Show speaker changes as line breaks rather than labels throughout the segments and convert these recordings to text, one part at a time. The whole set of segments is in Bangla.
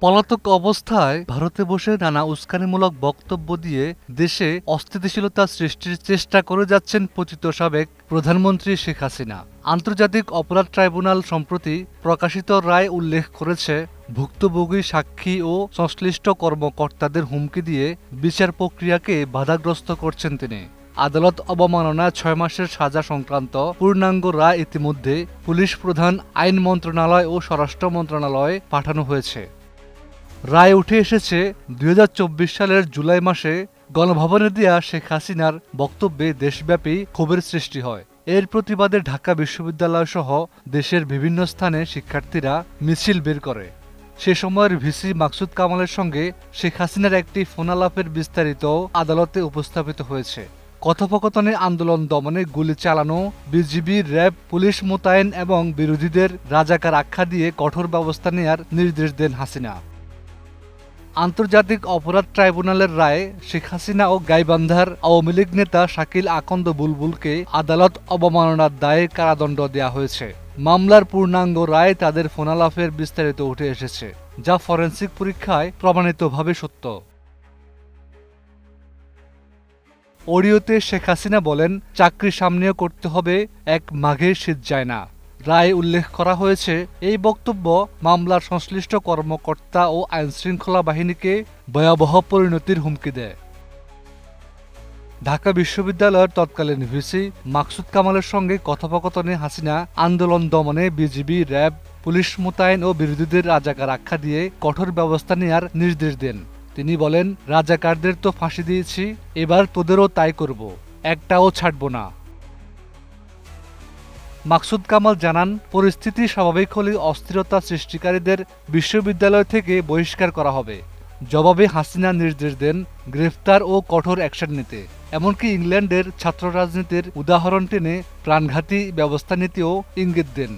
পলাতক অবস্থায় ভারতে বসে নানা উস্কানিমূলক বক্তব্য দিয়ে দেশে অস্থিতিশীলতা সৃষ্টির চেষ্টা করে যাচ্ছেন পতিত সাবেক প্রধানমন্ত্রী শেখ হাসিনা। আন্তর্জাতিক অপরাধ ট্রাইব্যুনাল সম্প্রতি প্রকাশিত রায় উল্লেখ করেছে, ভুক্তভোগী সাক্ষী ও সংশ্লিষ্ট কর্মকর্তাদের হুমকি দিয়ে বিচার প্রক্রিয়াকে বাধাগ্রস্ত করছেন তিনি। আদালত অবমাননা ৬ মাসের সাজা সংক্রান্ত পূর্ণাঙ্গ রায় ইতিমধ্যে পুলিশ প্রধান, আইন মন্ত্রণালয় ও স্বরাষ্ট্র মন্ত্রণালয়ে পাঠানো হয়েছে। রায় উঠে এসেছে ২০২৪ সালের জুলাই মাসে গণভবনে দেয়া শেখ হাসিনার বক্তব্যে দেশব্যাপী ক্ষোভের সৃষ্টি হয়। এর প্রতিবাদে ঢাকা বিশ্ববিদ্যালয় সহ দেশের বিভিন্ন স্থানে শিক্ষার্থীরা মিছিল বের করে। সে সময়ের ভিসি মাকসুদ কামালের সঙ্গে শেখ হাসিনার একটি ফোনালাপের বিস্তারিত আদালতে উপস্থাপিত হয়েছে। কথোপকথনে আন্দোলন দমনে গুলি চালানো, বিজিবি, র্যাব, পুলিশ মোতায়েন এবং বিরোধীদের রাজাকার আখ্যা দিয়ে কঠোর ব্যবস্থা নেয়ার নির্দেশ দেন হাসিনা। আন্তর্জাতিক অপরাধ ট্রাইব্যুনালের রায়ে শেখ হাসিনা ও গাইবান্ধার আওয়ামী লীগ নেতা শাকিল আকন্দ বুলবুলকে আদালত অবমাননার দায়ে কারাদণ্ড দেওয়া হয়েছে। মামলার পূর্ণাঙ্গ রায়ে তাদের ফোনালাপের বিস্তারিত উঠে এসেছে, যা ফরেনসিক পরীক্ষায় প্রমাণিতভাবে সত্য। অডিওতে শেখ হাসিনা বলেন, চাকরি সামনেও করতে হবে, এক মাঘের শীত যায় না। রায়ে উল্লেখ করা হয়েছে, এই বক্তব্য মামলার সংশ্লিষ্ট কর্মকর্তা ও আইনশৃঙ্খলা বাহিনীকে ভয়াবহ পরিণতির হুমকি দেয়। ঢাকা বিশ্ববিদ্যালয়ের তৎকালীন ভিসি মাকসুদ কামালের সঙ্গে কথোপকথনে হাসিনা আন্দোলন দমনে বিজিবি, র্যাব, পুলিশ মোতায়েন ও বিরোধীদের রাজাকার আখ্যা দিয়ে কঠোর ব্যবস্থা নেয়ার নির্দেশ দেন। তিনি বলেন, রাজাকারদের তো ফাঁসি দিয়েছি, এবার তোদেরও তাই করব, একটাও ছাড়ব না। মাকসুদ কামাল জানান, পরিস্থিতি স্বাভাবিক হলে অস্থিরতা সৃষ্টিকারীদের বিশ্ববিদ্যালয় থেকে বহিষ্কার করা হবে। জবাবে হাসিনা নির্দেশ দেন গ্রেফতার ও কঠোর অ্যাকশন নিতে। এমনকি ইংল্যান্ডের ছাত্র রাজনীতির উদাহরণ টেনে প্রাণঘাতী ব্যবস্থা নিতেও ইঙ্গিত দেন।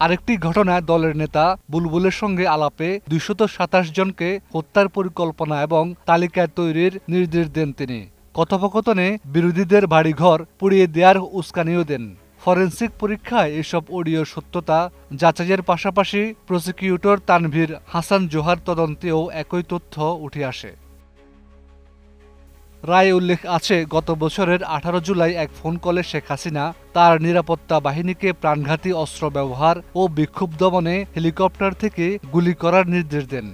আরেকটি ঘটনায় দলের নেতা বুলবুলের সঙ্গে আলাপে ২২৭ জনকে হত্যার পরিকল্পনা এবং তালিকা তৈরির নির্দেশ দেন তিনি। কথোপকথনে বিরোধীদের বাড়িঘর পুড়িয়ে দেওয়ার উস্কানিও দেন। ফরেনসিক পরীক্ষায় এসব অডিওর সত্যতা যাচাইয়ের পাশাপাশি প্রসিকিউটর তানভীর হাসান জোহার তদন্তেও একই তথ্য উঠে আসে। রায়ে উল্লেখ আছে, গত বছরের ১৮ জুলাই এক ফোন কলে শেখ হাসিনা তার নিরাপত্তা বাহিনীকে প্রাণঘাতী অস্ত্র ব্যবহার ও বিক্ষোভ দমনে হেলিকপ্টার থেকে গুলি করার নির্দেশ দেন।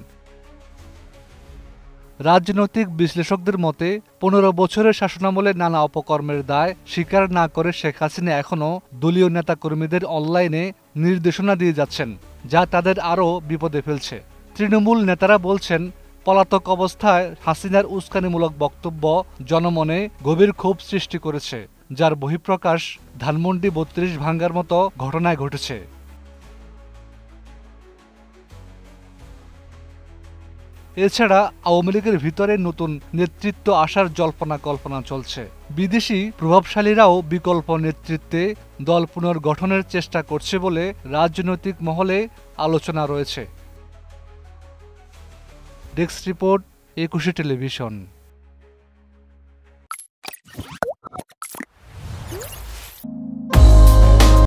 রাজনৈতিক বিশ্লেষকদের মতে ১৫ বছরের শাসনামলে নানা অপকর্মের দায় স্বীকার না করে শেখ হাসিনা এখনও দলীয় নেতাকর্মীদের অনলাইনে নির্দেশনা দিয়ে যাচ্ছেন, যা তাদের আরও বিপদে ফেলছে। তৃণমূল নেতারা বলছেন, পলাতক অবস্থায় হাসিনার উস্কানিমূলক বক্তব্য জনমনে গভীর ক্ষোভ সৃষ্টি করেছে, যার বহিঃপ্রকাশ ধানমন্ডি ৩২ ভাঙ্গার মতো ঘটনায় ঘটেছে। এছাড়া আওয়ামী লীগের ভিতরে নতুন নেতৃত্ব আসার জল্পনা কল্পনা চলছে। বিদেশি প্রভাবশালীরাও বিকল্প নেতৃত্বে দল পুনর্গঠনের চেষ্টা করছে বলে রাজনৈতিক মহলে আলোচনা রয়েছে। Desk report, ২১ television.